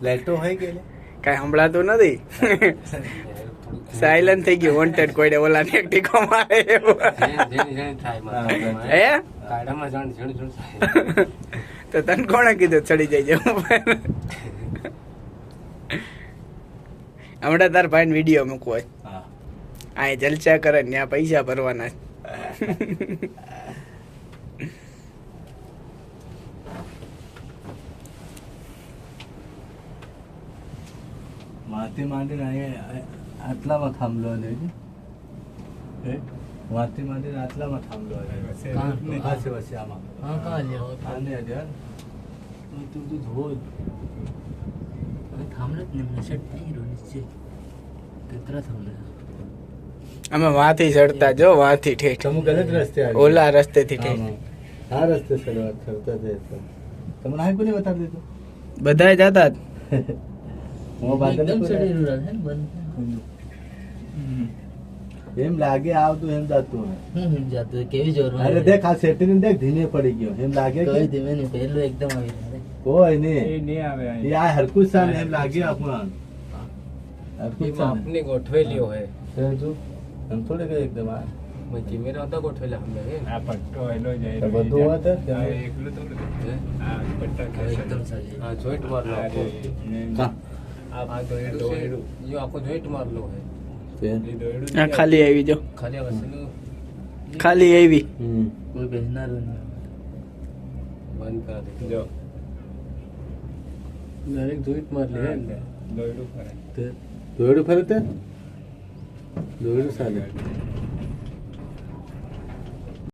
લાઈટો હોય કે કઈ સંભળાતું નથી. સાયલન્ટ થઈ ગયું. વોન્ટેડ કોઈને ઓલા ને ટીકો મારે એવું. હે તો તને કોણે કીધું ચડી જાય જવું? હમણાં તાર ભાઈ વિડીયો મૂકવો હોય, આ જલસા કરે ને ત્યાં પૈસા ભરવાના. માથી માંડીને અહીંયા આટલામાં થાંભલો વાથી માંડીને આટલામાં થાંભલો પાસે વચ્ચે આમાં આને અધ્યાન તું ધોધ અમે વાથી ચડતા જો વાથી ઠેઠ તમે ગલત રસ્તે ઓલા રસ્તેથી ઠેઠ આ રસ્તે ચડતા જતા તમને આ કોને બતાવી દીધું? બધા જતા એમ લાગે આવતું એમ જાતું કેવી જોર અરે દેખ આ સેટિંગ દેખ ધીમે પડી ગયો એમ લાગે કોઈ ધીમે નહીં પહેલું એકદમ આવી કોઈ નહીં આ હરકું સામે એમ લાગે આપણને આપને ગોઠવેલી હોય એમ થોડે કે એકદમ આ કેમેરા હતા ગોઠવેલા અમે આ પટ્ટો એનો જાય બધું હોત એકલું થોડું આ પટ્ટા એકદમ સારી આ જોઈન્ટ મારલો આ દોયડું યો આખો જોઈન્ટ મારલો હોય આ ખાલી આવી જો ખાલી વસ્તુ ખાલી આવી કોઈ બેસનાર બંધ કર દે જો ડાયરેક્ટ જોઈન્ટ મારલી હે દોયડું ફરે દોયડું ફરે તે દોયડું સાલે